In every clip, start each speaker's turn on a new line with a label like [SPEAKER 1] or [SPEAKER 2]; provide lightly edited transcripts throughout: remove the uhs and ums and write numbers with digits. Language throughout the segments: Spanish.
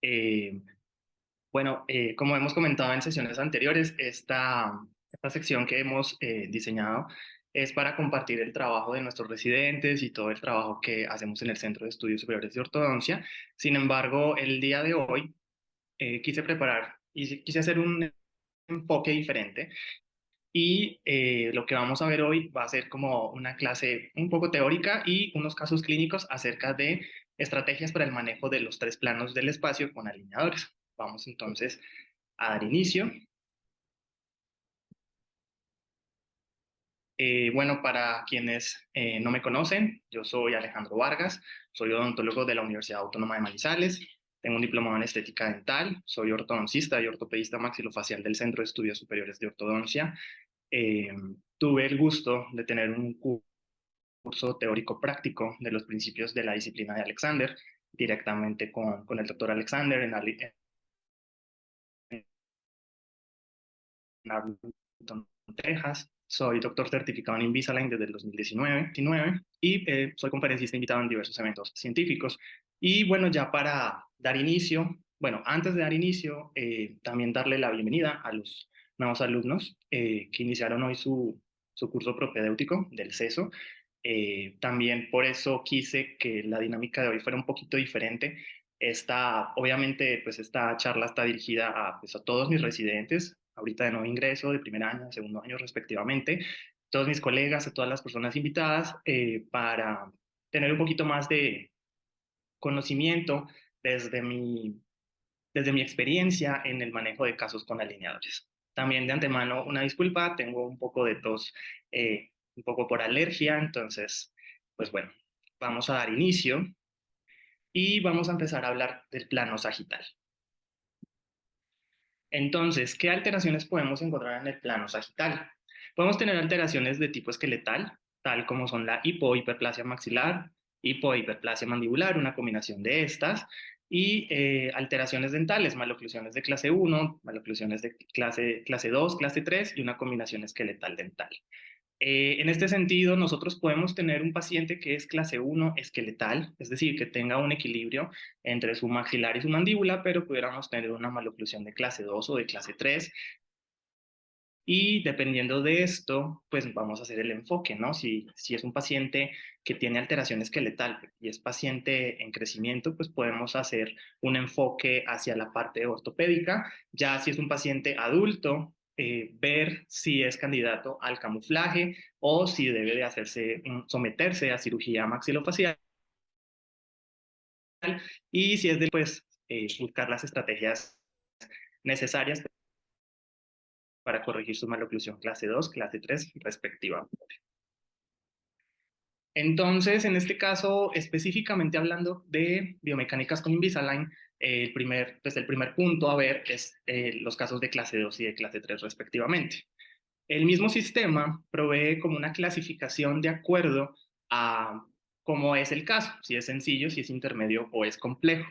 [SPEAKER 1] Eh, como hemos comentado en sesiones anteriores, esta sección que hemos diseñado es para compartir el trabajo de nuestros residentes y todo el trabajo que hacemos en el Centro de Estudios Superiores de Ortodoncia. Sin embargo, el día de hoy quise preparar y quise hacer un enfoque diferente y lo que vamos a ver hoy va a ser como una clase un poco teórica y unos casos clínicos acerca de estrategias para el manejo de los tres planos del espacio con alineadores. Vamos entonces a dar inicio. Para quienes no me conocen, yo soy Alejandro Vargas, soy odontólogo de la Universidad Autónoma de Manizales, tengo un diplomado en estética dental, soy ortodoncista y ortopedista maxilofacial del Centro de Estudios Superiores de Ortodoncia. Eh, Tuve el gusto de tener un curso teórico práctico de los principios de la disciplina de Alexander, directamente con el doctor Alexander en Arlington, Texas. Soy doctor certificado en Invisalign desde el 2019 y soy conferencista invitado en diversos eventos científicos. Y bueno, ya para dar inicio, antes de dar inicio, también darle la bienvenida a los nuevos alumnos que iniciaron hoy su curso propedéutico del CESO. También por eso quise que la dinámica de hoy fuera un poquito diferente. Obviamente, pues esta charla está dirigida a todos mis residentes, ahorita de nuevo ingreso, de primer año, de segundo año respectivamente, todos mis colegas, a todas las personas invitadas, para tener un poquito más de conocimiento desde desde mi experiencia en el manejo de casos con alineadores. También de antemano una disculpa, tengo un poco de tos, un poco por alergia, entonces, pues bueno, vamos a dar inicio y vamos a empezar a hablar del plano sagital. Entonces, ¿qué alteraciones podemos encontrar en el plano sagital? Podemos tener alteraciones de tipo esqueletal, tal como son la hipohiperplasia maxilar, hipohiperplasia mandibular, una combinación de estas, y alteraciones dentales, maloclusiones de clase 1, maloclusiones de clase 2, clase 3 y una combinación esqueletal dental. En este sentido, nosotros podemos tener un paciente que es clase 1 esqueletal, es decir, que tenga un equilibrio entre su maxilar y su mandíbula, pero pudiéramos tener una maloclusión de clase 2 o de clase 3. Y dependiendo de esto, pues vamos a hacer el enfoque, ¿no? Si es un paciente que tiene alteración esqueletal y es paciente en crecimiento, pues podemos hacer un enfoque hacia la parte ortopédica. Ya si es un paciente adulto, ver si es candidato al camuflaje o si debe de someterse a cirugía maxilofacial. Y si es de, pues, buscar las estrategias necesarias para corregir su maloclusión clase 2, clase 3, respectivamente. Entonces, en este caso, específicamente hablando de biomecánicas con Invisalign, el primer punto a ver es los casos de clase 2 y de clase 3 respectivamente. El mismo sistema provee como una clasificación de acuerdo a cómo es el caso, si es sencillo, si es intermedio o es complejo.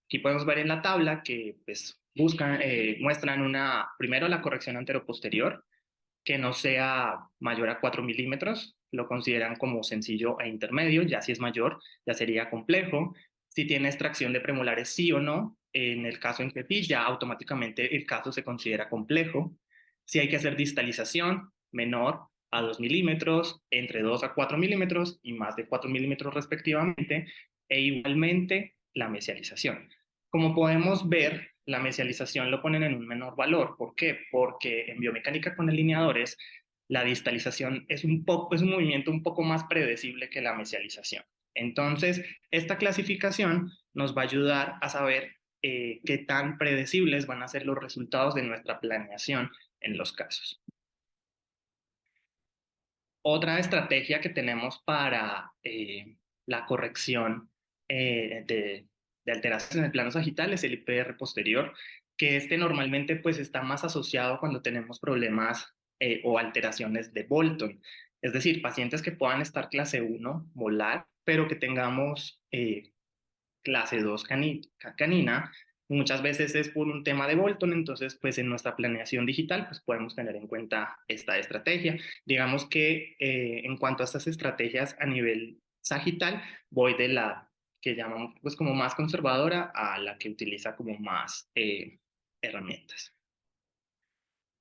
[SPEAKER 1] Aquí podemos ver en la tabla que pues, muestran primero la corrección anteroposterior, que no sea mayor a 4 milímetros, lo consideran como sencillo e intermedio, ya si es mayor, ya sería complejo. Si tiene extracción de premolares, sí o no, en el caso en que sí, ya automáticamente el caso se considera complejo. Si hay que hacer distalización, menor a 2 milímetros, entre 2 a 4 milímetros y más de 4 milímetros respectivamente, e igualmente la mesialización. Como podemos ver, la mesialización lo ponen en un menor valor. ¿Por qué? Porque en biomecánica con alineadores, la distalización es es un movimiento un poco más predecible que la mesialización. Entonces, esta clasificación nos va a ayudar a saber qué tan predecibles van a ser los resultados de nuestra planeación en los casos. Otra estrategia que tenemos para la corrección de alteraciones en el plano sagital es el IPR posterior, que este normalmente pues está más asociado cuando tenemos problemas o alteraciones de Bolton. Es decir, pacientes que puedan estar clase 1 molar, pero que tengamos clase 2 canina, muchas veces es por un tema de Bolton, entonces pues en nuestra planeación digital pues podemos tener en cuenta esta estrategia. Digamos que en cuanto a estas estrategias a nivel sagital, voy de la que llamamos pues como más conservadora a la que utiliza como más herramientas.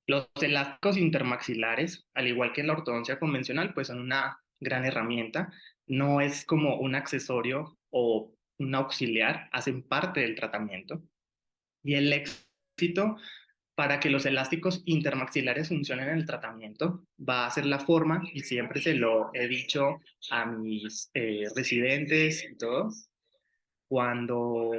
[SPEAKER 1] Los elásticos intermaxilares, al igual que en la ortodoncia convencional, pues son una gran herramienta. No es como un accesorio o un auxiliar, hacen parte del tratamiento. Y el éxito para que los elásticos intermaxilares funcionen en el tratamiento va a ser la forma, y siempre se lo he dicho a mis residentes y todo, cuando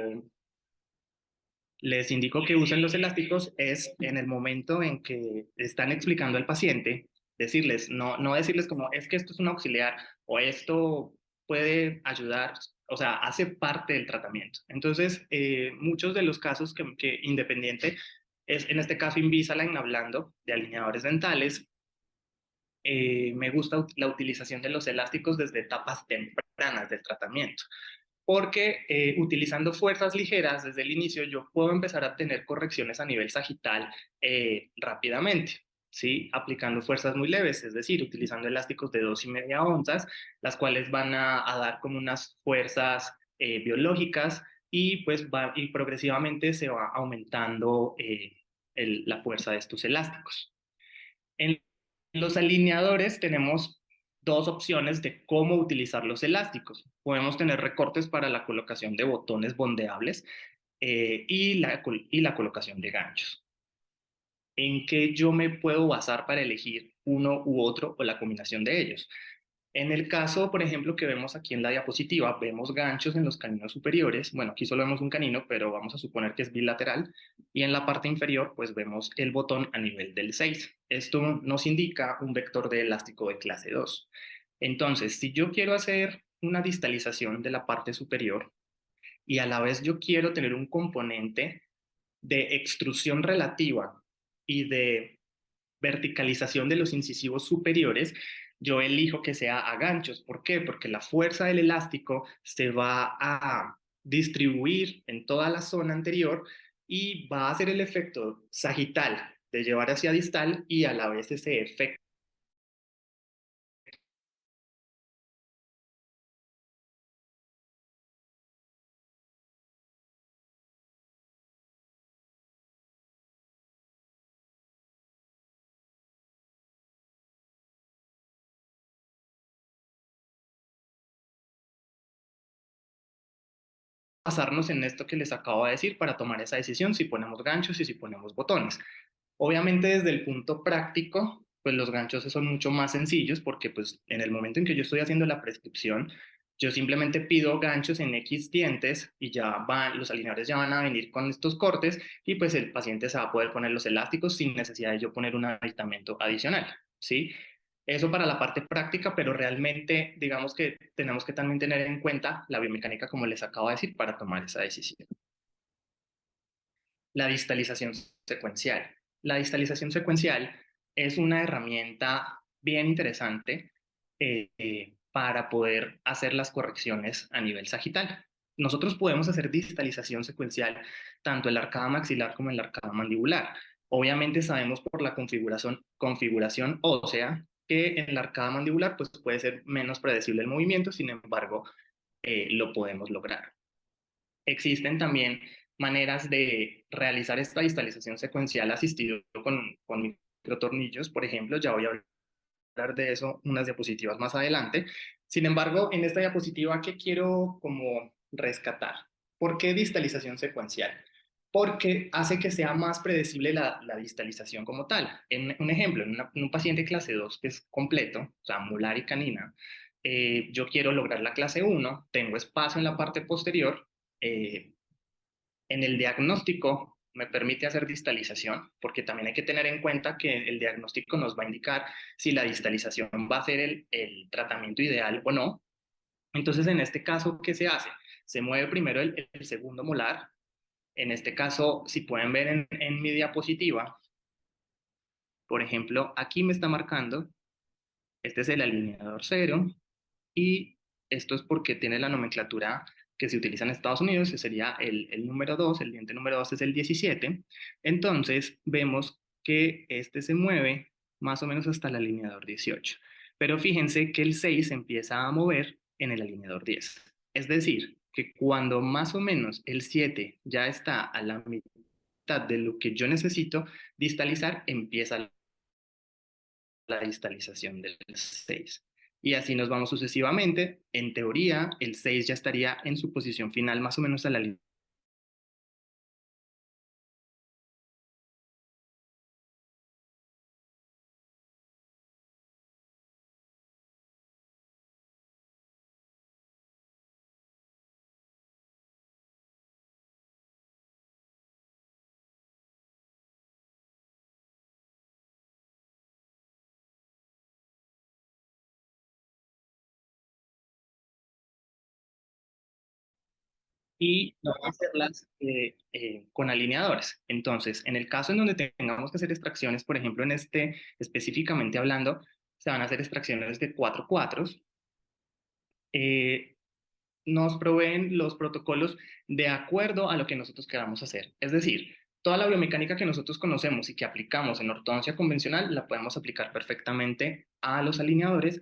[SPEAKER 1] les indico que usen los elásticos es en el momento en que están explicando al paciente, decirles, no decirles como es que esto es un auxiliar o esto puede ayudar, o sea, hace parte del tratamiento. Entonces, muchos de los casos que independiente es, en este caso Invisalign, hablando de alineadores dentales, me gusta la utilización de los elásticos desde etapas tempranas del tratamiento porque utilizando fuerzas ligeras desde el inicio yo puedo empezar a tener correcciones a nivel sagital rápidamente, ¿sí? Aplicando fuerzas muy leves, es decir, utilizando elásticos de 2,5 onzas, las cuales van a dar como unas fuerzas biológicas y pues y progresivamente se va aumentando la fuerza de estos elásticos. En los alineadores tenemos dos opciones de cómo utilizar los elásticos. Podemos tener recortes para la colocación de botones bondeables y la colocación de ganchos. ¿En qué yo me puedo basar para elegir uno u otro o la combinación de ellos? En el caso, por ejemplo, que vemos aquí en la diapositiva, vemos ganchos en los caninos superiores. Bueno, aquí solo vemos un canino, pero vamos a suponer que es bilateral. Y en la parte inferior, pues vemos el botón a nivel del 6. Esto nos indica un vector de elástico de clase 2. Entonces, si yo quiero hacer una distalización de la parte superior y a la vez yo quiero tener un componente de extrusión relativa y de verticalización de los incisivos superiores, yo elijo que sea a ganchos. ¿Por qué? Porque la fuerza del elástico se va a distribuir en toda la zona anterior y va a hacer el efecto sagital de llevar hacia distal y a la vez ese efecto basarnos en esto que les acabo de decir para tomar esa decisión si ponemos ganchos y si ponemos botones. Obviamente desde el punto práctico, pues los ganchos son mucho más sencillos porque pues en el momento en que yo estoy haciendo la prescripción, yo simplemente pido ganchos en X dientes y ya van, los alineadores ya van a venir con estos cortes y pues el paciente se va a poder poner los elásticos sin necesidad de yo poner un aditamento adicional, ¿sí? Eso para la parte práctica, pero realmente digamos que tenemos que también tener en cuenta la biomecánica, como les acabo de decir, para tomar esa decisión. La distalización secuencial. La distalización secuencial es una herramienta bien interesante para poder hacer las correcciones a nivel sagital. Nosotros podemos hacer distalización secuencial tanto en la arcada maxilar como en la arcada mandibular. Obviamente sabemos por la configuración ósea que en la arcada mandibular pues, puede ser menos predecible el movimiento, sin embargo, lo podemos lograr. Existen también maneras de realizar esta distalización secuencial asistido con microtornillos, por ejemplo, ya voy a hablar de eso unas diapositivas más adelante. Sin embargo, en esta diapositiva, ¿qué quiero como rescatar? ¿Por qué distalización secuencial? Porque hace que sea más predecible la distalización como tal. En un ejemplo, en un paciente clase 2 que es completo, o sea, molar y canina, yo quiero lograr la clase 1, tengo espacio en la parte posterior, eh, en el diagnóstico me permite hacer distalización, porque también hay que tener en cuenta que el diagnóstico nos va a indicar si la distalización va a ser el tratamiento ideal o no. Entonces, en este caso, ¿qué se hace? Se mueve primero el segundo molar. En este caso, si pueden ver en mi diapositiva, por ejemplo, aquí me está marcando, este es el alineador cero, y esto es porque tiene la nomenclatura que se utiliza en Estados Unidos, que sería el número 2, el diente número 2 es el 17. Entonces vemos que este se mueve más o menos hasta el alineador 18. Pero fíjense que el 6 empieza a mover en el alineador 10. Es decir, que cuando más o menos el 7 ya está a la mitad de lo que yo necesito distalizar, empieza la distalización del 6. Y así nos vamos sucesivamente. En teoría, el 6 ya estaría en su posición final más o menos a la línea. Y no hacerlas con alineadores. Entonces, en el caso en donde tengamos que hacer extracciones, por ejemplo, en este específicamente hablando, se van a hacer extracciones de 4 cuatros. Eh, nos proveen los protocolos de acuerdo a lo que nosotros queramos hacer. Es decir, toda la biomecánica que nosotros conocemos y que aplicamos en ortodoncia convencional la podemos aplicar perfectamente a los alineadores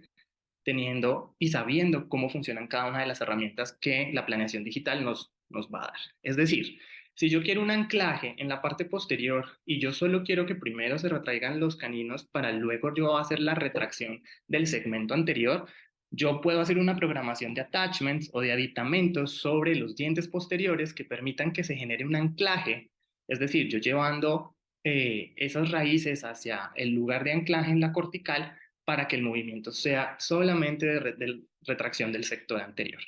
[SPEAKER 1] teniendo y sabiendo cómo funcionan cada una de las herramientas que la planeación digital nos va a dar. Es decir, si yo quiero un anclaje en la parte posterior y yo solo quiero que primero se retraigan los caninos para luego yo hacer la retracción del segmento anterior, yo puedo hacer una programación de attachments o de aditamentos sobre los dientes posteriores que permitan que se genere un anclaje, es decir, yo llevando esas raíces hacia el lugar de anclaje en la cortical para que el movimiento sea solamente de retracción del sector anterior.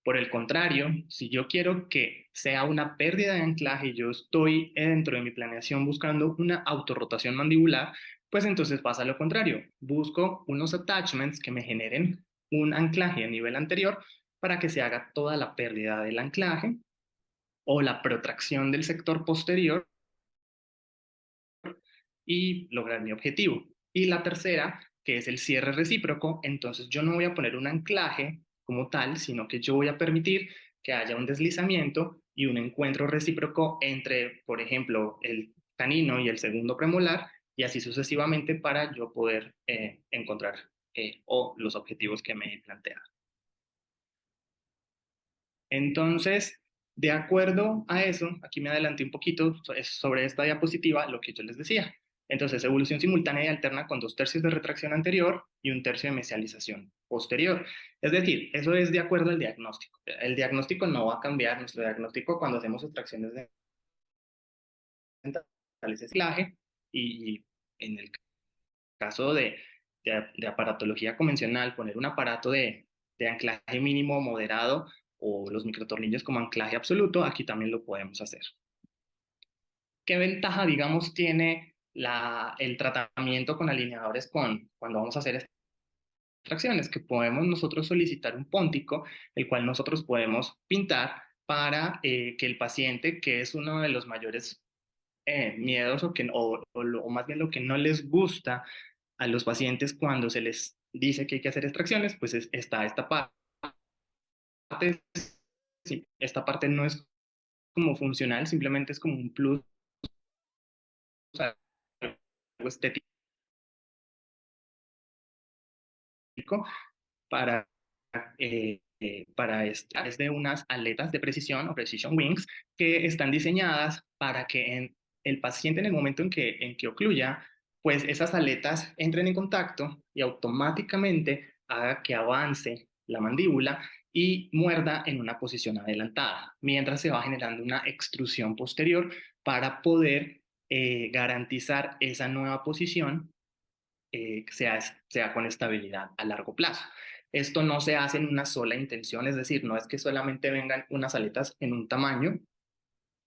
[SPEAKER 1] Por el contrario, si yo quiero que sea una pérdida de anclaje y yo estoy dentro de mi planeación buscando una autorrotación mandibular, pues entonces pasa lo contrario. Busco unos attachments que me generen un anclaje a nivel anterior para que se haga toda la pérdida del anclaje o la protracción del sector posterior y lograr mi objetivo. Y la tercera, que es el cierre recíproco, entonces yo no voy a poner un anclaje como tal, sino que yo voy a permitir que haya un deslizamiento y un encuentro recíproco entre, por ejemplo, el canino y el segundo premolar, y así sucesivamente para yo poder encontrar o los objetivos que me he planteado. Entonces, de acuerdo a eso, aquí me adelanté un poquito sobre esta diapositiva, lo que yo les decía. Entonces, evolución simultánea y alterna con 2/3 de retracción anterior y 1/3 de mesialización posterior. Es decir, eso es de acuerdo al diagnóstico. El diagnóstico no va a cambiar. Nuestro diagnóstico cuando hacemos extracciones dentales es laje y en el caso de aparatología convencional, poner un aparato de anclaje mínimo moderado o los microtornillos como anclaje absoluto, aquí también lo podemos hacer. ¿Qué ventaja, digamos, tiene el tratamiento con alineadores cuando vamos a hacer extracciones? Que podemos nosotros solicitar un póntico, el cual nosotros podemos pintar para que el paciente, que es uno de los mayores miedos o más bien lo que no les gusta a los pacientes cuando se les dice que hay que hacer extracciones, pues está esta parte, sí, esta parte no es como funcional, simplemente es como un plus, algo estético para, es de unas aletas de precisión o precision wings que están diseñadas para que el paciente en el momento en que ocluya, pues esas aletas entren en contacto y automáticamente haga que avance la mandíbula y muerda en una posición adelantada, mientras se va generando una extrusión posterior para poder garantizar esa nueva posición sea con estabilidad a largo plazo. Esto no se hace en una sola intención, es decir, no es que solamente vengan unas aletas en un tamaño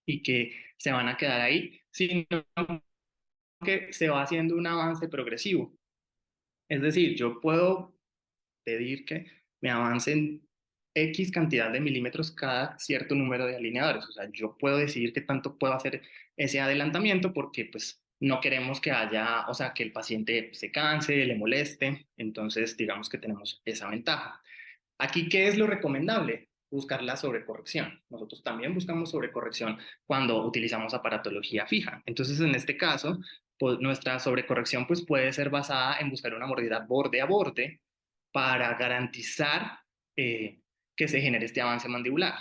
[SPEAKER 1] y que se van a quedar ahí, sino que se va haciendo un avance progresivo. Es decir, yo puedo pedir que me avancen X cantidad de milímetros cada cierto número de alineadores. O sea, yo puedo decidir qué tanto puedo hacer ese adelantamiento porque pues no queremos que haya, o sea, que el paciente se canse, le moleste. Entonces, digamos que tenemos esa ventaja. Aquí, ¿qué es lo recomendable? Buscar la sobrecorrección. Nosotros también buscamos sobrecorrección cuando utilizamos aparatología fija. Entonces, en este caso, pues, nuestra sobrecorrección pues, puede ser basada en buscar una mordida borde a borde para garantizar eh, que se genere este avance mandibular.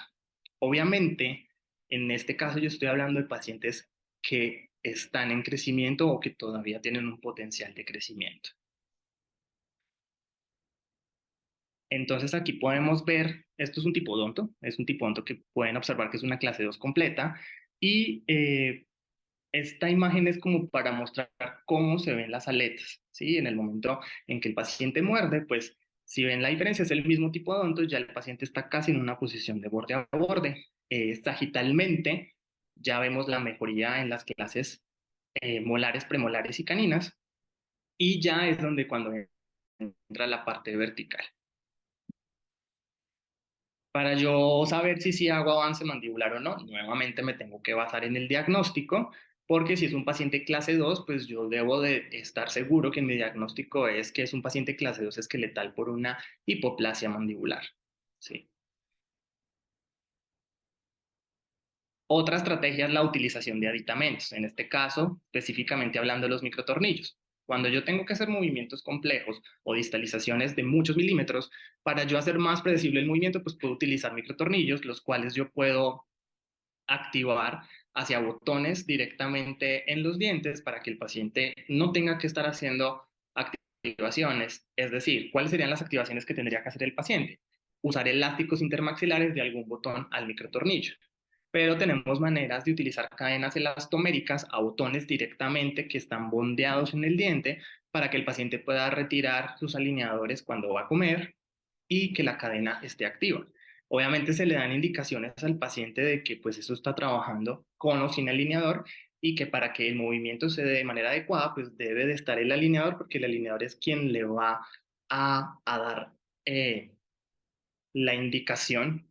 [SPEAKER 1] Obviamente, en este caso yo estoy hablando de pacientes que están en crecimiento o que todavía tienen un potencial de crecimiento. Entonces aquí podemos ver, esto es un tipodonto, es un tipodonto que pueden observar que es una clase 2 completa y esta imagen es como para mostrar cómo se ven las aletas, ¿sí? En el momento en que el paciente muerde, pues si ven la diferencia es el mismo tipodonto, ya el paciente está casi en una posición de borde a borde. Sagitalmente ya vemos la mejoría en las clases molares, premolares y caninas y ya es donde cuando entra la parte vertical. Para yo saber si sí hago avance mandibular o no, nuevamente me tengo que basar en el diagnóstico, porque si es un paciente clase 2, pues yo debo de estar seguro que mi diagnóstico es que es un paciente clase 2 esqueletal por una hipoplasia mandibular. ¿Sí? Otra estrategia es la utilización de aditamentos, en este caso, específicamente hablando de los microtornillos. Cuando yo tengo que hacer movimientos complejos o distalizaciones de muchos milímetros, para yo hacer más predecible el movimiento, pues puedo utilizar microtornillos, los cuales yo puedo activar hacia botones directamente en los dientes para que el paciente no tenga que estar haciendo activaciones. Es decir, ¿cuáles serían las activaciones que tendría que hacer el paciente? Usar elásticos intermaxilares de algún botón al microtornillo. Pero tenemos maneras de utilizar cadenas elastoméricas a botones directamente que están bondeados en el diente para que el paciente pueda retirar sus alineadores cuando va a comer y que la cadena esté activa. Obviamente se le dan indicaciones al paciente de que pues eso está trabajando con o sin alineador y que para que el movimiento se dé de manera adecuada pues debe de estar el alineador porque el alineador es quien le va a dar la indicación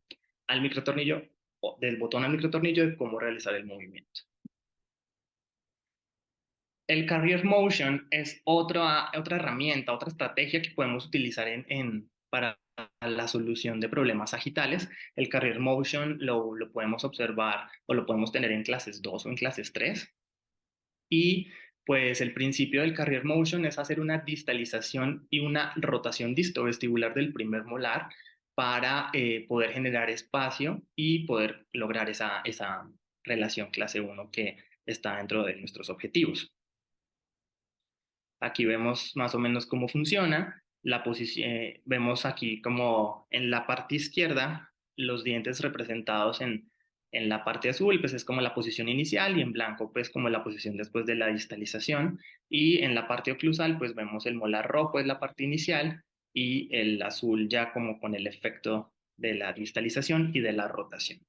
[SPEAKER 1] al microtornillo o del botón al microtornillo de cómo realizar el movimiento. El Carrier Motion es otra herramienta, otra estrategia que podemos utilizar para la solución de problemas sagitales. El Carrier Motion lo podemos observar o lo podemos tener en clases 2 o en clases 3. Y pues el principio del Carrier Motion es hacer una distalización y una rotación distovestibular del primer molar para poder generar espacio y poder lograr esa relación clase 1 que está dentro de nuestros objetivos. Aquí vemos más o menos cómo funciona. Vemos aquí como en la parte izquierda los dientes representados en la parte azul, pues es como la posición inicial y en blanco pues como la posición después de la distalización. Y en la parte oclusal pues vemos el molar rojo es la parte inicial y el azul ya como con el efecto de la distalización y de la rotación.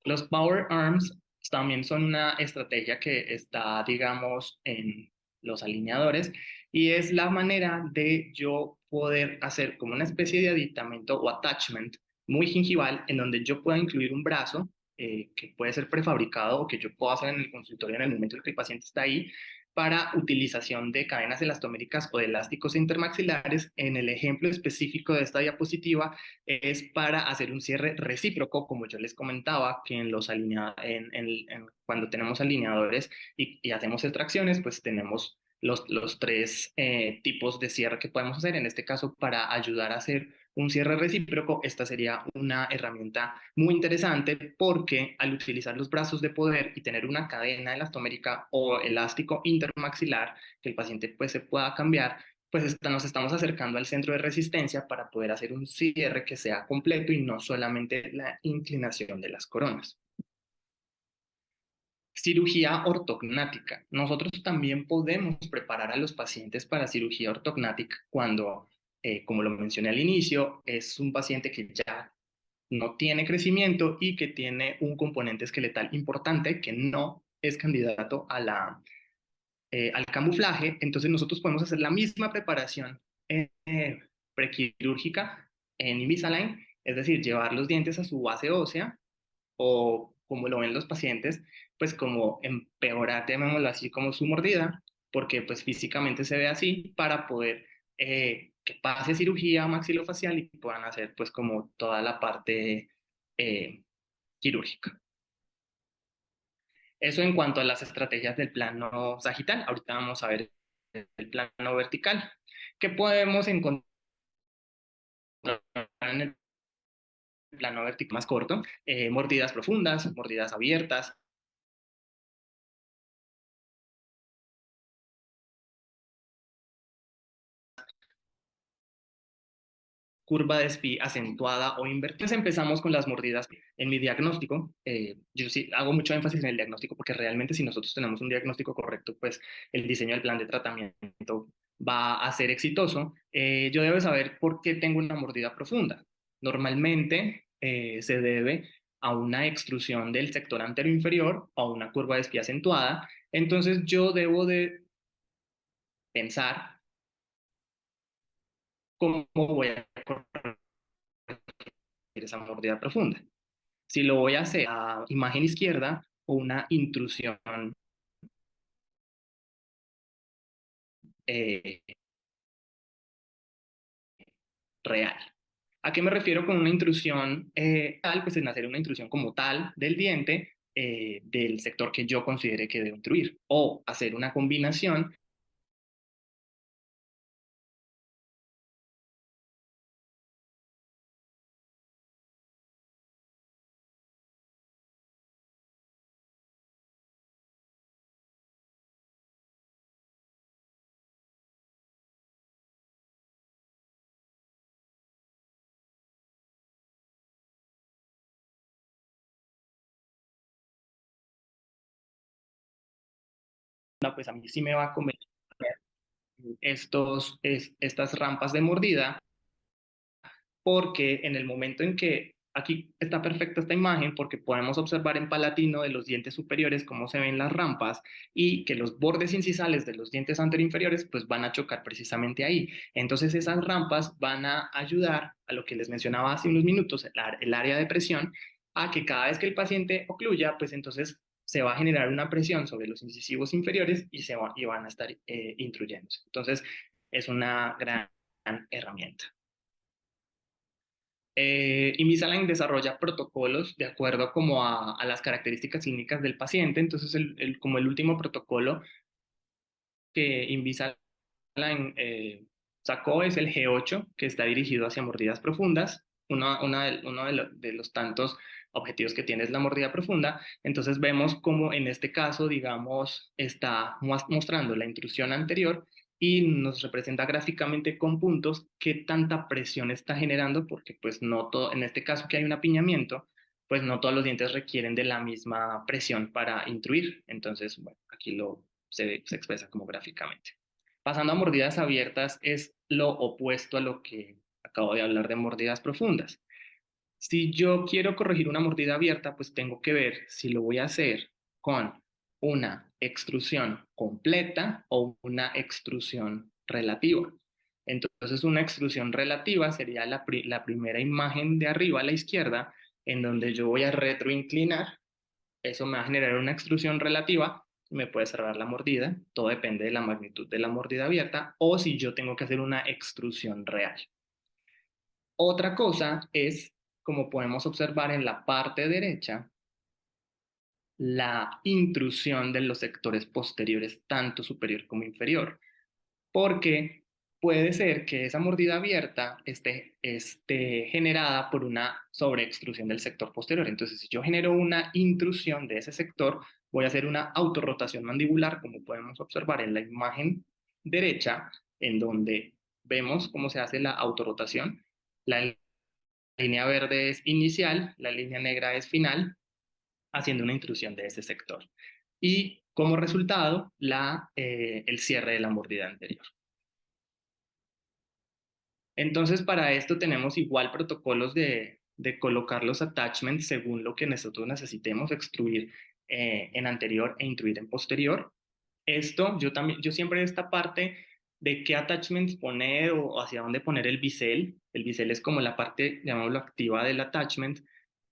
[SPEAKER 1] Los Power Arms también son una estrategia que está, digamos, en los alineadores y es la manera de yo poder hacer como una especie de aditamento o attachment muy gingival en donde yo pueda incluir un brazo que puede ser prefabricado o que yo puedo hacer en el consultorio en el momento en que el paciente está ahí para utilización de cadenas elastoméricas o de elásticos intermaxilares. En el ejemplo específico de esta diapositiva es para hacer un cierre recíproco, como yo les comentaba, que cuando tenemos alineadores y hacemos extracciones, pues tenemos los tres tipos de cierre que podemos hacer. En este caso, para ayudar a hacer un cierre recíproco, esta sería una herramienta muy interesante porque al utilizar los brazos de poder y tener una cadena elastomérica o elástico intermaxilar que el paciente pues se pueda cambiar, pues nos estamos acercando al centro de resistencia para poder hacer un cierre que sea completo y no solamente la inclinación de las coronas. Cirugía ortognática. Nosotros también podemos preparar a los pacientes para cirugía ortognática cuando, como lo mencioné al inicio, es un paciente que ya no tiene crecimiento y que tiene un componente esqueletal importante que no es candidato al camuflaje. Entonces nosotros podemos hacer la misma preparación prequirúrgica en Invisalign, es decir, llevar los dientes a su base ósea o como lo ven los pacientes, pues como empeorar, llamémoslo así, como su mordida, porque pues físicamente se ve así para poder que pase cirugía maxilofacial y puedan hacer pues como toda la parte eh, quirúrgica. Eso en cuanto a las estrategias del plano sagital. Ahorita vamos a ver el plano vertical. ¿Qué podemos encontrar en el plano vertical más corto, mordidas profundas, mordidas abiertas, curva de Spee acentuada o invertida. Entonces empezamos con las mordidas. En mi diagnóstico, yo sí hago mucho énfasis en el diagnóstico porque realmente si nosotros tenemos un diagnóstico correcto, pues el diseño del plan de tratamiento va a ser exitoso. Yo debo saber por qué tengo una mordida profunda. Normalmente se debe a una extrusión del sector anterior inferior o a una curva de Spee acentuada. Entonces yo debo de pensar cómo voy a corregir esa mordida profunda. Si lo voy a hacer a imagen izquierda o una intrusión eh, real. ¿A qué me refiero con una intrusión tal? Pues en hacer una intrusión como tal del diente del sector que yo considere que debo intruir o hacer una combinación pues a mí sí me va a convenir estas rampas de mordida porque en el momento en que aquí está perfecta esta imagen, porque podemos observar en palatino de los dientes superiores cómo se ven las rampas y que los bordes incisales de los dientes anteroinferiores pues van a chocar precisamente ahí. Entonces esas rampas van a ayudar a lo que les mencionaba hace unos minutos, el área de presión, a que cada vez que el paciente ocluya, pues entonces se va a generar una presión sobre los incisivos inferiores y van a estar intruyéndose. Entonces es una gran herramienta. Invisalign desarrolla protocolos de acuerdo como a las características clínicas del paciente. Entonces, como el último protocolo que Invisalign sacó es el G8, que está dirigido hacia mordidas profundas. Uno de los tantos objetivos que tiene es la mordida profunda. Entonces vemos como en este caso, digamos, está mostrando la intrusión anterior y nos representa gráficamente con puntos qué tanta presión está generando, porque pues no todo, en este caso que hay un apiñamiento, pues no todos los dientes requieren de la misma presión para intruir. Entonces, bueno, aquí se expresa como gráficamente. Pasando a mordidas abiertas es lo opuesto a lo que acabo de hablar de mordidas profundas. Si yo quiero corregir una mordida abierta, pues tengo que ver si lo voy a hacer con una extrusión completa o una extrusión relativa. Entonces, una extrusión relativa sería la primera imagen de arriba a la izquierda, en donde yo voy a retroinclinar. Eso me va a generar una extrusión relativa, me puede cerrar la mordida, todo depende de la magnitud de la mordida abierta, o si yo tengo que hacer una extrusión real. Otra cosa es, como podemos observar en la parte derecha, la intrusión de los sectores posteriores, tanto superior como inferior, porque puede ser que esa mordida abierta esté generada por una sobreextrusión del sector posterior. Entonces, si yo genero una intrusión de ese sector, voy a hacer una autorrotación mandibular, como podemos observar en la imagen derecha, en donde vemos cómo se hace la autorrotación. La línea verde es inicial, la línea negra es final, haciendo una intrusión de ese sector. Y como resultado, el cierre de la mordida anterior. Entonces, para esto tenemos igual protocolos de colocar los attachments según lo que nosotros necesitemos extruir en anterior e intruir en posterior. Esto, yo siempre esta parte de qué attachments poner o hacia dónde poner el bisel. El bisel es como la parte, llamémoslo, activa del attachment.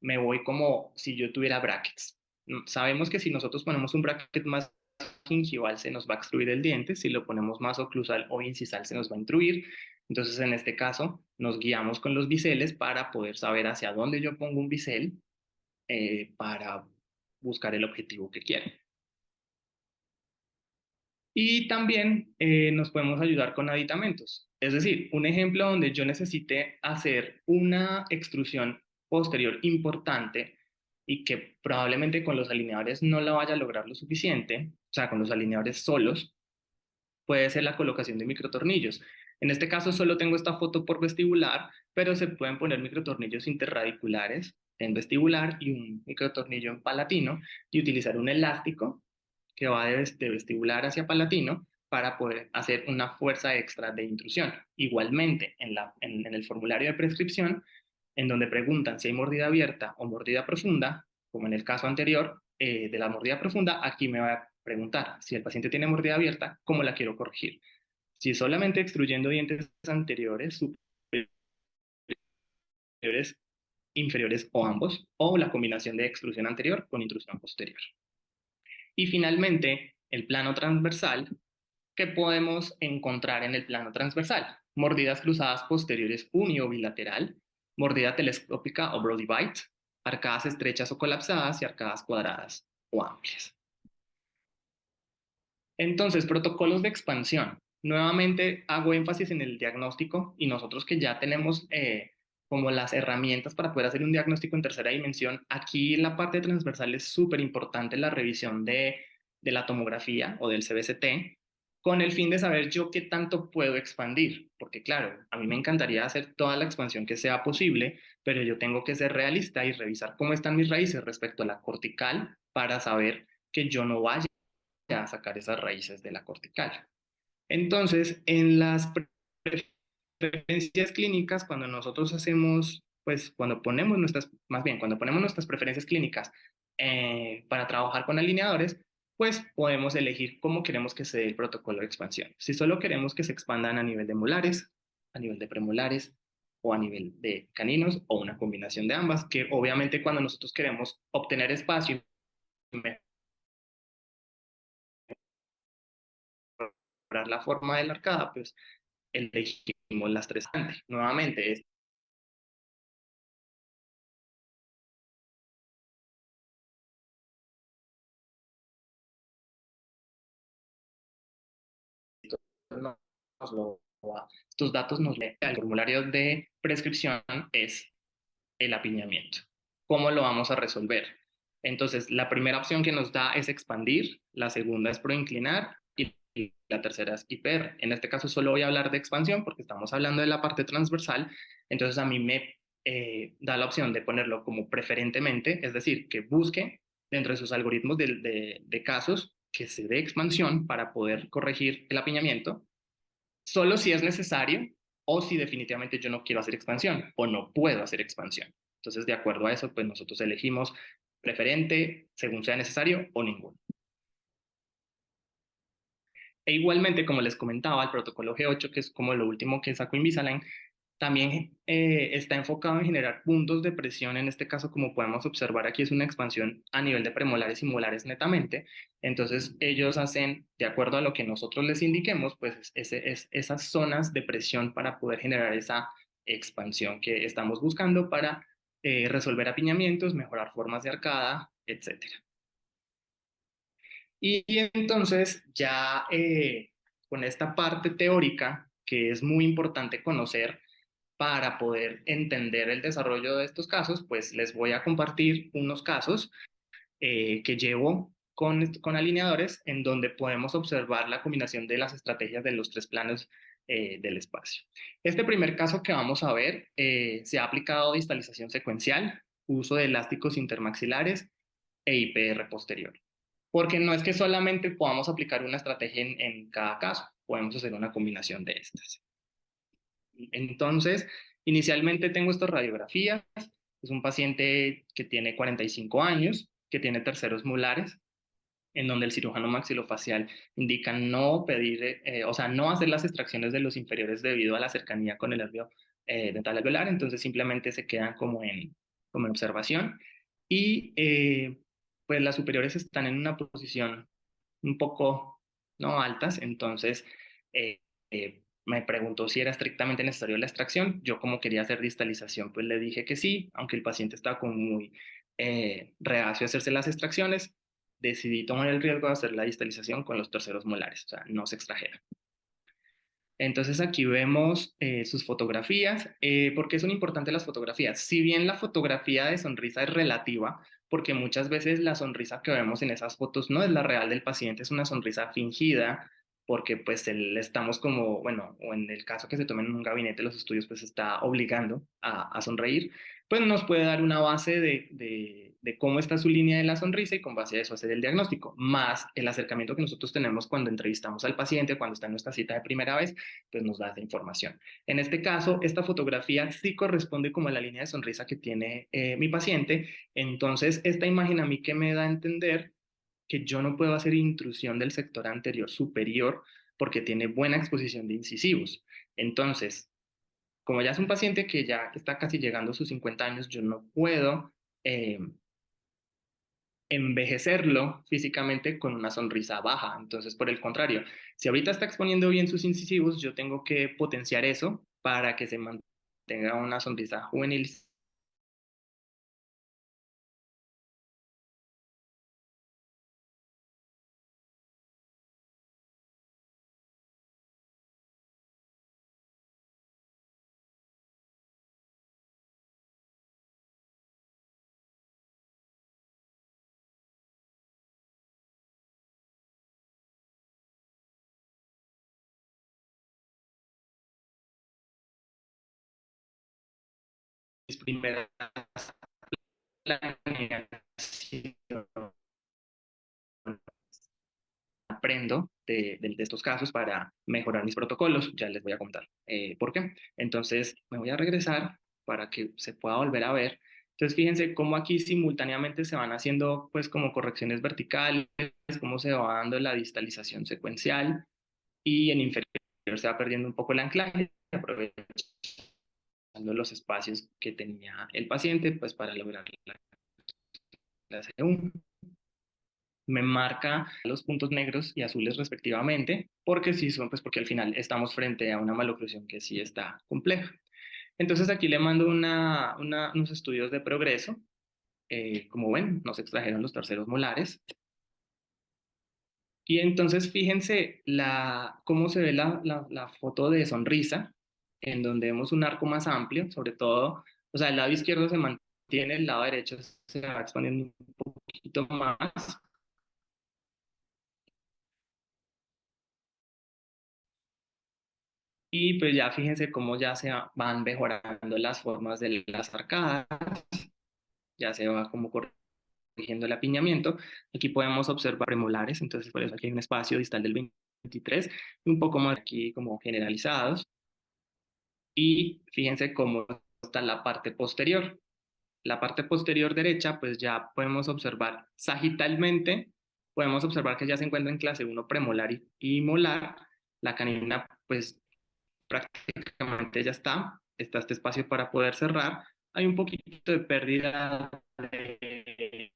[SPEAKER 1] Me voy como si yo tuviera brackets. Sabemos que si nosotros ponemos un bracket más gingival se nos va a extruir el diente, si lo ponemos más oclusal o incisal se nos va a intruir. Entonces, en este caso, nos guiamos con los biseles para poder saber hacia dónde yo pongo un bisel para buscar el objetivo que quiero. Y también nos podemos ayudar con aditamentos. Es decir, un ejemplo donde yo necesite hacer una extrusión posterior importante y que probablemente con los alineadores no la vaya a lograr lo suficiente, o sea, con los alineadores solos, puede ser la colocación de microtornillos. En este caso solo tengo esta foto por vestibular, pero se pueden poner microtornillos interradiculares en vestibular y un microtornillo en palatino y utilizar un elástico que va de vestibular hacia palatino para poder hacer una fuerza extra de intrusión. Igualmente, en el formulario de prescripción, en donde preguntan si hay mordida abierta o mordida profunda, como en el caso anterior de la mordida profunda, aquí me va a preguntar si el paciente tiene mordida abierta, cómo la quiero corregir. Si solamente extruyendo dientes anteriores, superiores, inferiores o ambos, o la combinación de extrusión anterior con intrusión posterior. Y finalmente, el plano transversal, que podemos encontrar en el plano transversal. Mordidas cruzadas posteriores uni o bilateral, mordida telescópica o Brody bite, arcadas estrechas o colapsadas y arcadas cuadradas o amplias. Entonces, protocolos de expansión. Nuevamente hago énfasis en el diagnóstico y nosotros que ya tenemos como las herramientas para poder hacer un diagnóstico en tercera dimensión, aquí en la parte transversal es súper importante la revisión de la tomografía o del CBCT con el fin de saber yo qué tanto puedo expandir, porque claro, a mí me encantaría hacer toda la expansión que sea posible, pero yo tengo que ser realista y revisar cómo están mis raíces respecto a la cortical para saber que yo no vaya a sacar esas raíces de la cortical. Entonces, en las preferencias clínicas, cuando nosotros hacemos, pues cuando ponemos nuestras, más bien, cuando ponemos nuestras preferencias clínicas para trabajar con alineadores, pues podemos elegir cómo queremos que se dé el protocolo de expansión. Si solo queremos que se expandan a nivel de molares, a nivel de premolares o a nivel de caninos o una combinación de ambas, que obviamente cuando nosotros queremos obtener espacio y mejorar la forma de la arcada, pues elegimos las tres antes. Nuevamente, estos datos nos leen el formulario de prescripción es el apiñamiento. ¿Cómo lo vamos a resolver? Entonces, la primera opción que nos da es expandir, la segunda es proinclinar y la tercera es hiper. En este caso solo voy a hablar de expansión porque estamos hablando de la parte transversal, entonces a mí me da la opción de ponerlo como preferentemente, es decir, que busque dentro de sus algoritmos de casos que se dé expansión para poder corregir el apiñamiento, solo si es necesario o si definitivamente yo no quiero hacer expansión o no puedo hacer expansión. Entonces, de acuerdo a eso, pues nosotros elegimos preferente según sea necesario o ninguno. E igualmente, como les comentaba, el protocolo G8, que es como lo último que sacó Invisalign, también está enfocado en generar puntos de presión, en este caso, como podemos observar aquí, es una expansión a nivel de premolares y molares netamente. Entonces, ellos hacen, de acuerdo a lo que nosotros les indiquemos, pues esas zonas de presión para poder generar esa expansión que estamos buscando para resolver apiñamientos, mejorar formas de arcada, etcétera. Y entonces, ya con esta parte teórica, que es muy importante conocer, para poder entender el desarrollo de estos casos, pues les voy a compartir unos casos que llevo con alineadores en donde podemos observar la combinación de las estrategias de los tres planos del espacio. Este primer caso que vamos a ver se ha aplicado distalización secuencial, uso de elásticos intermaxilares e IPR posterior. Porque no es que solamente podamos aplicar una estrategia en cada caso, podemos hacer una combinación de estas. Entonces, inicialmente tengo estas radiografías. Es un paciente que tiene 45 años, que tiene terceros molares, en donde el cirujano maxilofacial indica no pedir, o sea, no hacer las extracciones de los inferiores debido a la cercanía con el nervio dental alveolar, entonces simplemente se quedan como en observación. Y pues las superiores están en una posición un poco no altas, entonces me preguntó si era estrictamente necesario la extracción. Yo como quería hacer distalización, pues le dije que sí, aunque el paciente estaba como muy reacio a hacerse las extracciones, decidí tomar el riesgo de hacer la distalización con los terceros molares, o sea, no se extrajeron. Entonces aquí vemos sus fotografías. ¿Por qué son importantes las fotografías? Si bien la fotografía de sonrisa es relativa, porque muchas veces la sonrisa que vemos en esas fotos no es la real del paciente, es una sonrisa fingida, porque pues estamos como, bueno, o en el caso que se tomen en un gabinete los estudios, pues está obligando a sonreír, pues nos puede dar una base de cómo está su línea de la sonrisa y con base a eso hacer el diagnóstico, más el acercamiento que nosotros tenemos cuando entrevistamos al paciente, cuando está en nuestra cita de primera vez, pues nos da esa información. En este caso, esta fotografía sí corresponde como a la línea de sonrisa que tiene mi paciente, entonces esta imagen a mí que me da a entender que yo no puedo hacer intrusión del sector anterior superior porque tiene buena exposición de incisivos. Entonces, como ya es un paciente que ya está casi llegando a sus 50 años, yo no puedo eh, envejecerlo físicamente con una sonrisa baja. Entonces, por el contrario, si ahorita está exponiendo bien sus incisivos, yo tengo que potenciar eso para que se mantenga una sonrisa juvenil. Mis primeras planeaciones aprendo de estos casos para mejorar mis protocolos. Ya les voy a contar por qué. Entonces, me voy a regresar para que se pueda volver a ver. Entonces, fíjense cómo aquí simultáneamente se van haciendo, pues, como correcciones verticales, cómo se va dando la distalización secuencial y en inferior se va perdiendo un poco el anclaje, aprovechando los espacios que tenía el paciente, pues, para lograr la clase 1. Me marca los puntos negros y azules respectivamente, porque sí son, pues porque al final estamos frente a una maloclusión que sí está compleja. Entonces aquí le mando unos estudios de progreso. Como ven, nos extrajeron los terceros molares. Y entonces fíjense cómo se ve la foto de sonrisa, en donde vemos un arco más amplio, sobre todo, o sea, el lado izquierdo se mantiene, el lado derecho se va expandiendo un poquito más. Y pues ya fíjense cómo ya van mejorando las formas de las arcadas, ya se va como corrigiendo el apiñamiento. Aquí podemos observar premolares, entonces por eso aquí hay un espacio distal del 23 y un poco más aquí como generalizados. Y fíjense cómo está la parte posterior. La parte posterior derecha, pues ya podemos observar sagitalmente, podemos observar que ya se encuentra en clase 1 premolar y molar. La canina, pues prácticamente ya está este espacio para poder cerrar. Hay un poquito de pérdida de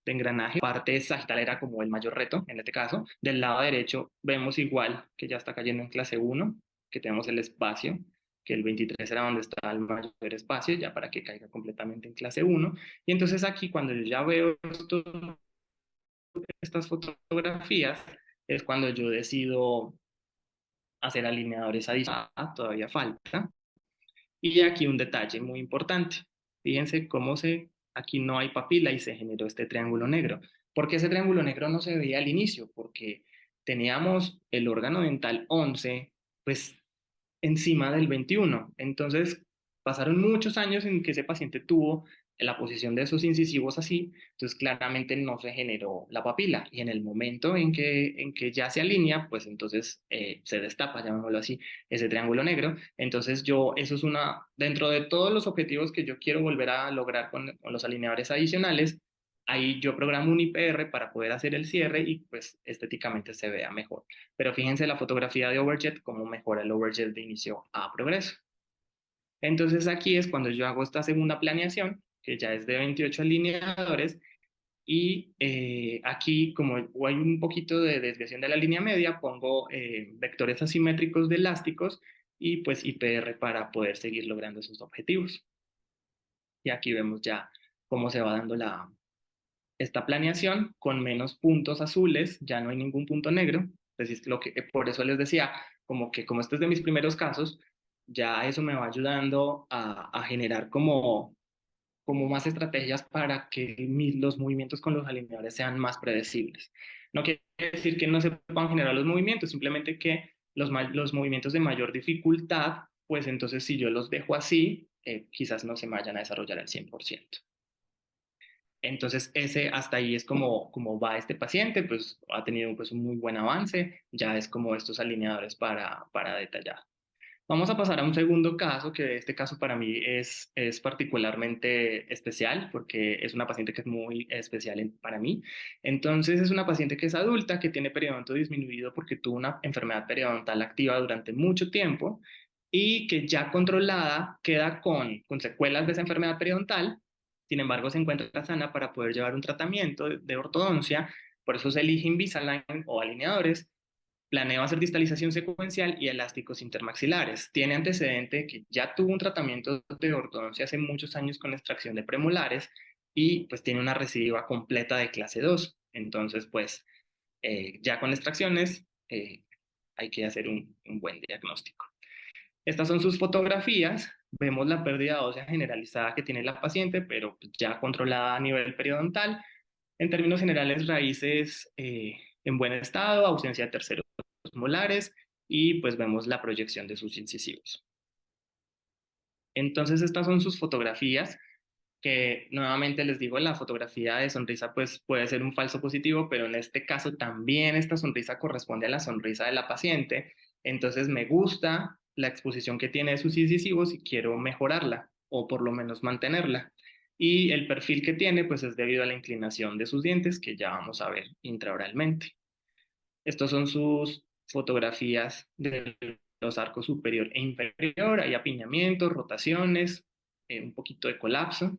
[SPEAKER 1] engranaje. La parte sagital era como el mayor reto en este caso. Del lado derecho vemos igual que ya está cayendo en clase 1, que tenemos el espacio, que el 23 era donde está el mayor espacio, ya para que caiga completamente en clase 1. Y entonces aquí cuando yo ya veo estas fotografías, es cuando yo decido hacer alineadores adicionales. Todavía falta. Y aquí un detalle muy importante. Fíjense aquí no hay papila y se generó este triángulo negro. ¿Por qué ese triángulo negro no se veía al inicio? Porque teníamos el órgano dental 11, pues encima del 21. Entonces, pasaron muchos años en que ese paciente tuvo la posición de esos incisivos así, entonces claramente no se generó la papila. Y en el momento en que ya se alinea, pues entonces se destapa, llamémoslo así, ese triángulo negro. Entonces eso es dentro de todos los objetivos que yo quiero volver a lograr con los alineadores adicionales, ahí yo programo un IPR para poder hacer el cierre y pues estéticamente se vea mejor. Pero fíjense la fotografía de overjet, cómo mejora el overjet de inicio a progreso. Entonces aquí es cuando yo hago esta segunda planeación, que ya es de 28 alineadores, y aquí como hay un poquito de desviación de la línea media, pongo vectores asimétricos de elásticos y pues IPR para poder seguir logrando esos objetivos. Y aquí vemos ya cómo se va dando esta planeación con menos puntos azules, ya no hay ningún punto negro. Entonces, por eso les decía, como este es de mis primeros casos, ya eso me va ayudando a generar como más estrategias para que los movimientos con los alineadores sean más predecibles. No quiere decir que no se puedan generar los movimientos, simplemente que los movimientos de mayor dificultad, pues entonces si yo los dejo así, quizás no se me vayan a desarrollar al 100%. Entonces, ese hasta ahí es como va este paciente, pues ha tenido pues un muy buen avance, ya es como estos alineadores para detallar. Vamos a pasar a un segundo caso, que este caso para mí es particularmente especial porque es una paciente que es muy especial para mí. Entonces es una paciente que es adulta, que tiene periodonto disminuido porque tuvo una enfermedad periodontal activa durante mucho tiempo y que ya controlada queda con secuelas de esa enfermedad periodontal. Sin embargo, se encuentra sana para poder llevar un tratamiento de ortodoncia. Por eso se elige Invisalign o alineadores. Planeo hacer distalización secuencial y elásticos intermaxilares. Tiene antecedente que ya tuvo un tratamiento de ortodoncia hace muchos años con extracción de premolares y pues tiene una recidiva completa de clase 2. Entonces, pues ya con extracciones hay que hacer un buen diagnóstico. Estas son sus fotografías. Vemos la pérdida ósea generalizada que tiene la paciente, pero ya controlada a nivel periodontal. En términos generales, raíces en buen estado, ausencia de terceros molares y pues vemos la proyección de sus incisivos. Entonces estas son sus fotografías, que nuevamente les digo, la fotografía de sonrisa pues puede ser un falso positivo, pero en este caso también esta sonrisa corresponde a la sonrisa de la paciente. Entonces me gusta la exposición que tiene de sus incisivos y quiero mejorarla o por lo menos mantenerla. Y el perfil que tiene pues es debido a la inclinación de sus dientes que ya vamos a ver intraoralmente. Estos son sus fotografías de los arcos superior e inferior. Hay apiñamientos, rotaciones, un poquito de colapso.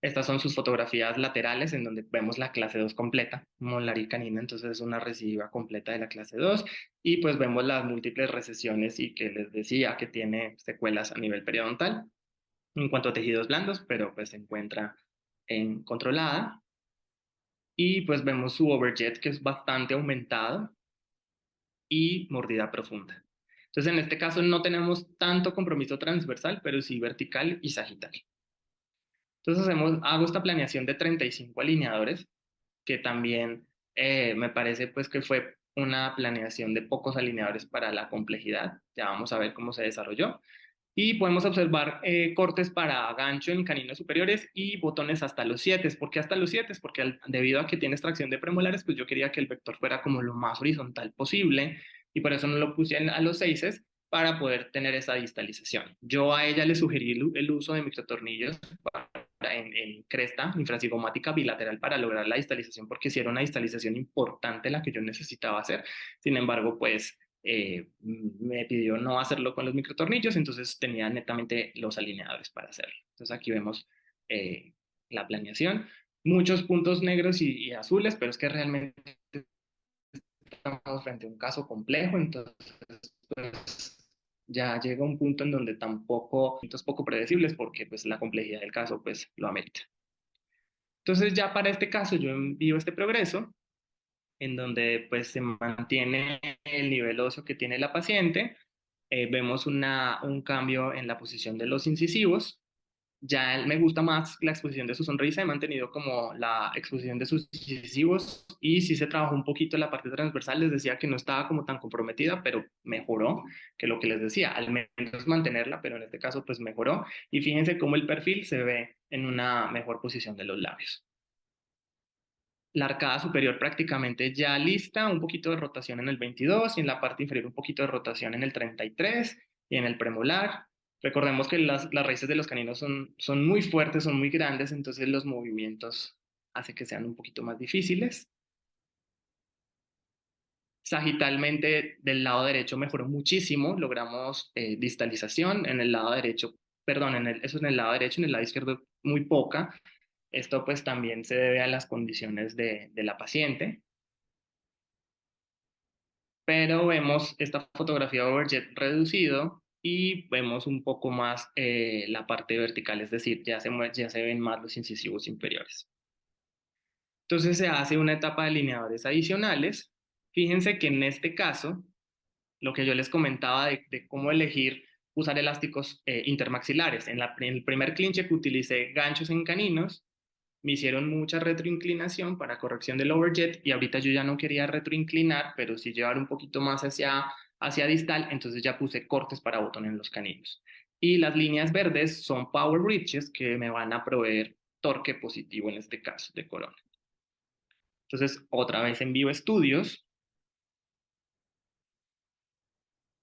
[SPEAKER 1] Estas son sus fotografías laterales en donde vemos la clase 2 completa, molar y canina, entonces es una recidiva completa de la clase 2 y pues vemos las múltiples recesiones y que les decía que tiene secuelas a nivel periodontal en cuanto a tejidos blandos, pero pues se encuentra en controlada y pues vemos su overjet que es bastante aumentado y mordida profunda. Entonces, en este caso no tenemos tanto compromiso transversal, pero sí vertical y sagital. Entonces, hago esta planeación de 35 alineadores, que también me parece pues que fue una planeación de pocos alineadores para la complejidad. Ya vamos a ver cómo se desarrolló. Y podemos observar cortes para gancho en caninos superiores y botones hasta los 7. ¿Por qué hasta los 7? Porque debido a que tiene extracción de premolares, pues yo quería que el vector fuera como lo más horizontal posible y por eso no lo puse a los 6 para poder tener esa distalización. Yo a ella le sugerí el uso de microtornillos en cresta infracigomática bilateral para lograr la distalización, porque si era una distalización importante la que yo necesitaba hacer. Sin embargo, pues me pidió no hacerlo con los microtornillos, entonces tenía netamente los alineadores para hacerlo. Entonces aquí vemos la planeación, muchos puntos negros y azules, pero es que realmente estamos frente a un caso complejo, entonces pues, ya llega un punto en donde tampoco, es poco predecibles porque pues la complejidad del caso pues lo amerita. Entonces ya para este caso yo envío este progreso en donde pues se mantiene el nivel óseo que tiene la paciente. Vemos un cambio en la posición de los incisivos. Ya me gusta más la exposición de su sonrisa, he mantenido como la exposición de sus incisivos y sí se trabajó un poquito en la parte transversal, les decía que no estaba como tan comprometida, pero mejoró, que lo que les decía, al menos mantenerla, pero en este caso pues mejoró y fíjense cómo el perfil se ve en una mejor posición de los labios. La arcada superior prácticamente ya lista, un poquito de rotación en el 22 y en la parte inferior un poquito de rotación en el 33 y en el premolar. Recordemos que las raíces de los caninos son muy fuertes, son muy grandes, entonces los movimientos hacen que sean un poquito más difíciles. Sagitalmente del lado derecho mejoró muchísimo, logramos distalización en el lado derecho, perdón, eso en el lado derecho, en el lado izquierdo muy poca. Esto pues también se debe a las condiciones de la paciente. Pero vemos esta fotografía overjet reducido y vemos un poco más la parte vertical, es decir, ya se ven más los incisivos inferiores. Entonces se hace una etapa de alineadores adicionales Fíjense que en este caso, lo que yo les comentaba de cómo elegir usar elásticos intermaxilares. En el primer clinche que utilicé ganchos en caninos, me hicieron mucha retroinclinación para corrección del overjet y ahorita yo ya no quería retroinclinar, pero sí llevar un poquito más hacia distal, entonces ya puse cortes para botón en los caninos. Y las líneas verdes son power bridges que me van a proveer torque positivo en este caso de corona. Entonces, otra vez envío estudios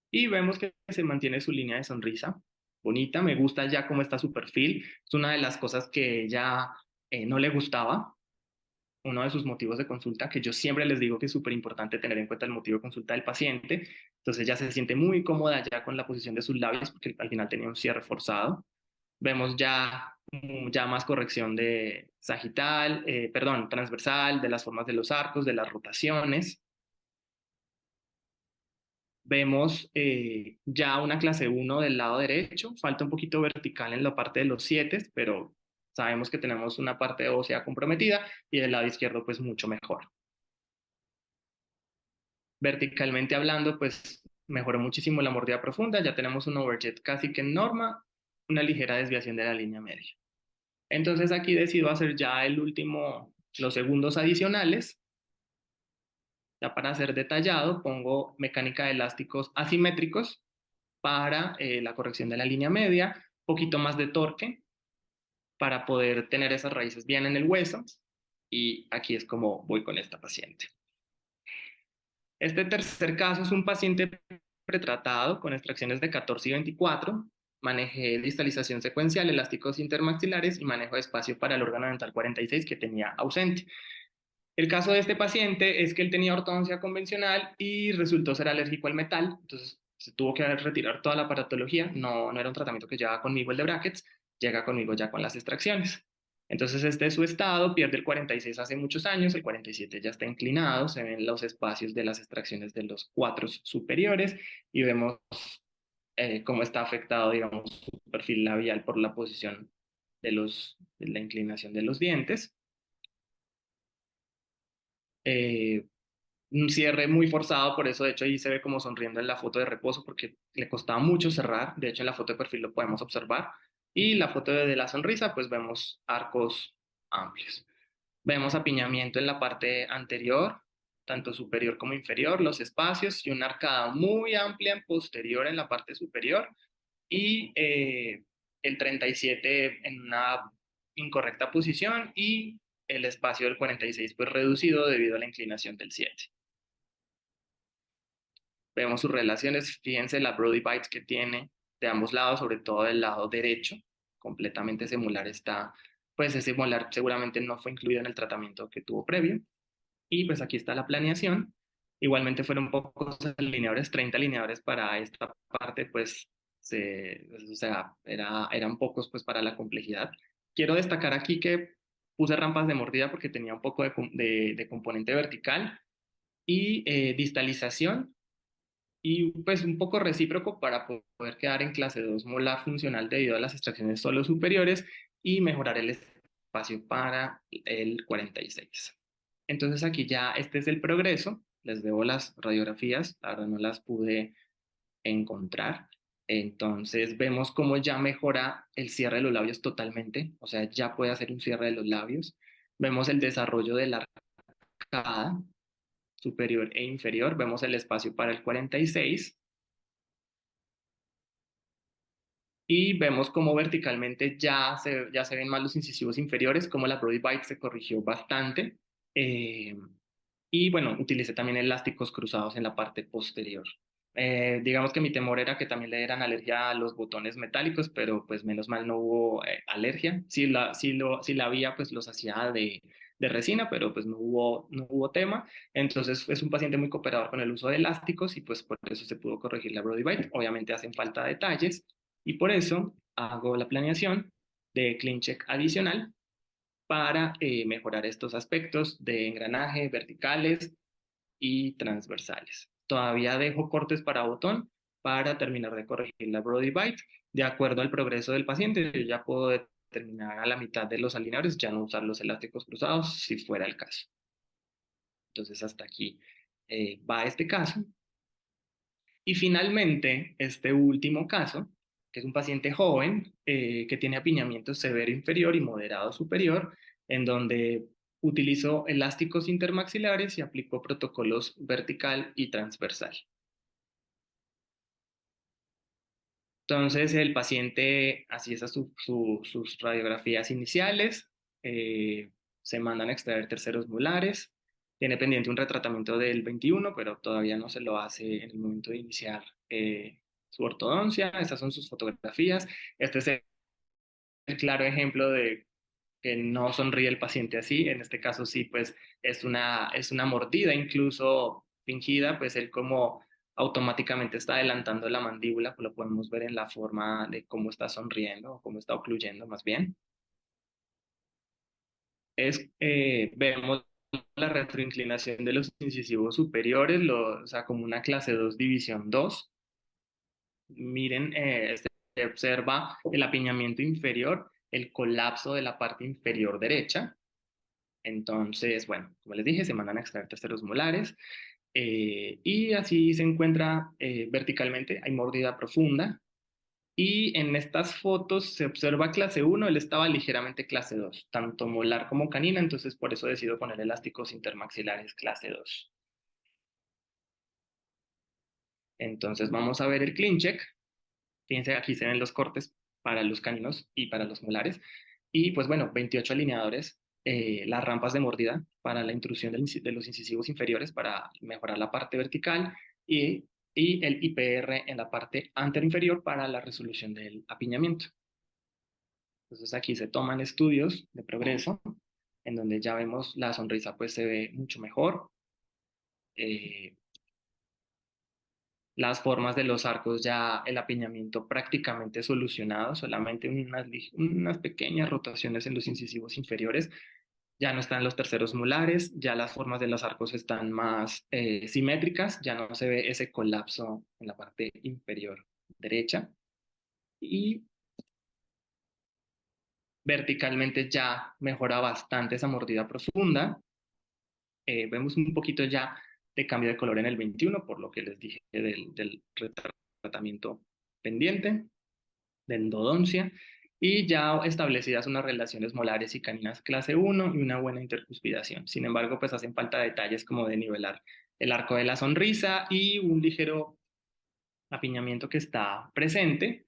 [SPEAKER 1] y vemos que se mantiene su línea de sonrisa bonita. Me gusta ya cómo está su perfil. Es una de las cosas que ella no le gustaba, uno de sus motivos de consulta, que yo siempre les digo que es súper importante tener en cuenta el motivo de consulta del paciente. Entonces ya se siente muy cómoda ya con la posición de sus labios porque al final tenía un cierre forzado. Vemos ya más corrección de sagital, perdón, transversal, de las formas de los arcos, de las rotaciones. Vemos ya una clase uno del lado derecho, falta un poquito vertical en la parte de los 7, pero sabemos que tenemos una parte ósea comprometida y del lado izquierdo pues mucho mejor. Verticalmente hablando, pues mejoró muchísimo la mordida profunda, ya tenemos un overjet casi que en norma, una ligera desviación de la línea media. Entonces aquí decido hacer ya los segundos adicionales. Ya para ser detallado, pongo mecánica de elásticos asimétricos para la corrección de la línea media, poquito más de torque para poder tener esas raíces bien en el hueso. Y aquí es como voy con esta paciente. Este tercer caso es un paciente pretratado con extracciones de 14 y 24. Manejé distalización secuencial, elásticos intermaxilares y manejo de espacio para el órgano dental 46 que tenía ausente. El caso de este paciente es que él tenía ortodoncia convencional y resultó ser alérgico al metal, entonces se tuvo que retirar toda la aparatología, no era un tratamiento que llevaba conmigo el de brackets, llega conmigo ya con las extracciones. Entonces este es su estado, pierde el 46 hace muchos años, el 47 ya está inclinado, se ven los espacios de las extracciones de los cuatros superiores y vemos cómo está afectado, digamos, su perfil labial por la posición de la inclinación de los dientes. Eh, un cierre muy forzado, por eso de hecho ahí se ve como sonriendo en la foto de reposo porque le costaba mucho cerrar, de hecho en la foto de perfil lo podemos observar, y la foto de la sonrisa pues vemos arcos amplios. Vemos apiñamiento en la parte anterior, tanto superior como inferior, los espacios y una arcada muy amplia en posterior en la parte superior y el 37 en una incorrecta posición y el espacio del 46 pues reducido debido a la inclinación del 7. Vemos sus relaciones, fíjense la Brody Bites que tiene de ambos lados, sobre todo del lado derecho, completamente ese molar está, pues ese molar seguramente no fue incluido en el tratamiento que tuvo previo. Y pues aquí está la planeación. Igualmente fueron pocos alineadores, 30 alineadores para esta parte, pues, o sea, eran pocos pues para la complejidad. Quiero destacar aquí que puse rampas de mordida porque tenía un poco de componente vertical y distalización y pues un poco recíproco para poder quedar en clase 2 molar funcional debido a las extracciones solo superiores y mejorar el espacio para el 46. Entonces aquí ya este es el progreso, les debo las radiografías, ahora no las pude encontrar. Entonces vemos cómo ya mejora el cierre de los labios totalmente, o sea, ya puede hacer un cierre de los labios. Vemos el desarrollo de la arcada superior e inferior, vemos el espacio para el 46 y vemos cómo verticalmente ya se ven más los incisivos inferiores, como la Brody Bite se corrigió bastante. Y bueno, utilicé también elásticos cruzados en la parte posterior. Digamos que mi temor era que también le dieran alergia a los botones metálicos, pero pues menos mal no hubo alergia. Si la había, pues los hacía de resina, pero pues no hubo tema. Entonces es un paciente muy cooperador con el uso de elásticos y pues por eso se pudo corregir la Brody Bite. Obviamente hacen falta detalles y por eso hago la planeación de clean check adicional para mejorar estos aspectos de engranaje verticales y transversales. Todavía dejo cortes para botón para terminar de corregir la Brody Bite. De acuerdo al progreso del paciente, yo ya puedo determinar a la mitad de los alineadores, ya no usar los elásticos cruzados si fuera el caso. Entonces hasta aquí va este caso. Y finalmente, este último caso, que es un paciente joven que tiene apiñamiento severo inferior y moderado superior, en donde utilizó elásticos intermaxilares y aplicó protocolos vertical y transversal. Entonces, el paciente, así es sus radiografías iniciales, eh, se mandan a extraer terceros molares, tiene pendiente un retratamiento del 21, pero todavía no se lo hace en el momento de iniciar su ortodoncia. Estas son sus fotografías. Este es el claro ejemplo de que no sonríe el paciente así. En este caso sí, pues es una mordida incluso fingida, pues él como automáticamente está adelantando la mandíbula, pues lo podemos ver en la forma de cómo está sonriendo o cómo está ocluyendo más bien. Vemos la retroinclinación de los incisivos superiores, o sea, como una clase 2 división 2. Miren, se observa el apiñamiento inferior, el colapso de la parte inferior derecha. Entonces, bueno, como les dije, se mandan a extraer terceros molares y así se encuentra verticalmente, hay mordida profunda. Y en estas fotos se observa clase 1, él estaba ligeramente clase 2, tanto molar como canina, entonces por eso decido poner elásticos intermaxilares clase 2. Entonces vamos a ver el clean check. Fíjense, aquí se ven los cortes para los caninos y para los molares. Y pues bueno, 28 alineadores, las rampas de mordida para la intrusión de los incisivos inferiores para mejorar la parte vertical y, y el IPR en la parte anteroinferior para la resolución del apiñamiento. Entonces aquí se toman estudios de progreso en donde ya vemos la sonrisa pues se ve mucho mejor. Eh, las formas de los arcos ya el apiñamiento prácticamente solucionado, solamente unas pequeñas rotaciones en los incisivos inferiores, ya no están los terceros molares, ya las formas de los arcos están más simétricas, ya no se ve ese colapso en la parte inferior derecha y verticalmente ya mejora bastante esa mordida profunda. Vemos un poquito ya de cambio de color en el 21, por lo que les dije del tratamiento pendiente, de endodoncia, y ya establecidas unas relaciones molares y caninas clase 1 y una buena intercuspidación. Sin embargo, pues hacen falta detalles como de nivelar el arco de la sonrisa y un ligero apiñamiento que está presente.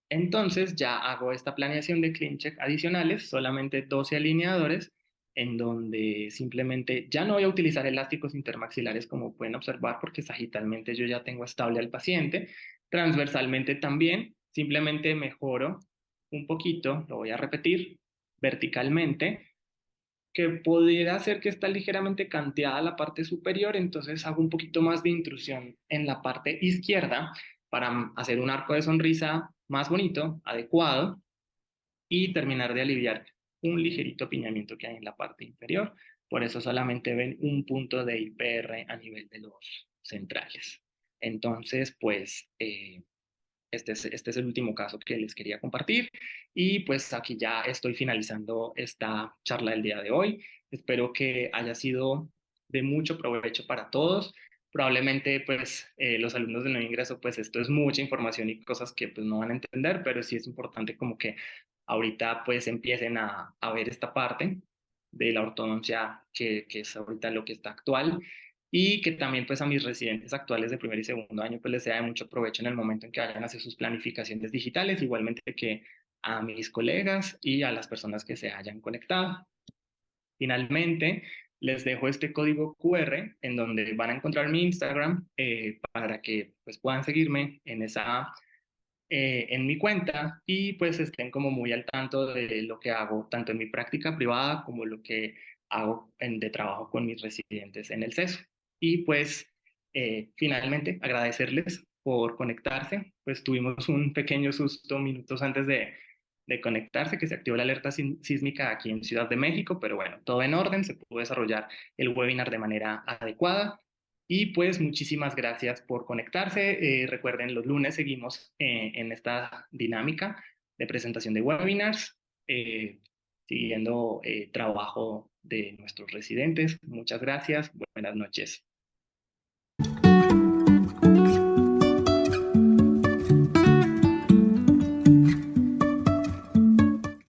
[SPEAKER 1] Entonces ya hago esta planeación de clean check adicionales, solamente 12 alineadores, en donde simplemente ya no voy a utilizar elásticos intermaxilares como pueden observar porque sagitalmente yo ya tengo estable al paciente. Transversalmente también, simplemente mejoro un poquito, lo voy a repetir, verticalmente, que pudiera ser que está ligeramente canteada la parte superior, entonces hago un poquito más de intrusión en la parte izquierda para hacer un arco de sonrisa más bonito, adecuado, y terminar de aliviar un ligerito apiñamiento que hay en la parte inferior. Por eso solamente ven un punto de IPR a nivel de los centrales. Entonces, pues este es el último caso que les quería compartir y pues aquí ya estoy finalizando esta charla del día de hoy. Espero que haya sido de mucho provecho para todos. Probablemente pues los alumnos de nuevo ingreso pues esto es mucha información y cosas que pues no van a entender, pero sí es importante como que ahorita pues empiecen a ver esta parte de la ortodoncia que es ahorita lo que está actual y que también pues a mis residentes actuales de primer y segundo año pues les sea de mucho provecho en el momento en que vayan a hacer sus planificaciones digitales, igualmente que a mis colegas y a las personas que se hayan conectado. Finalmente, les dejo este código QR en donde van a encontrar mi Instagram para que pues puedan seguirme en mi cuenta y pues estén como muy al tanto de lo que hago tanto en mi práctica privada como lo que hago de trabajo con mis residentes en el CESO. Y pues finalmente agradecerles por conectarse, pues tuvimos un pequeño susto minutos antes de conectarse, que se activó la alerta sísmica aquí en Ciudad de México, pero bueno, todo en orden, se pudo desarrollar el webinar de manera adecuada. Y pues muchísimas gracias por conectarse. Recuerden, los lunes seguimos en esta dinámica de presentación de webinars, eh, siguiendo trabajo de nuestros residentes. Muchas gracias. Buenas noches.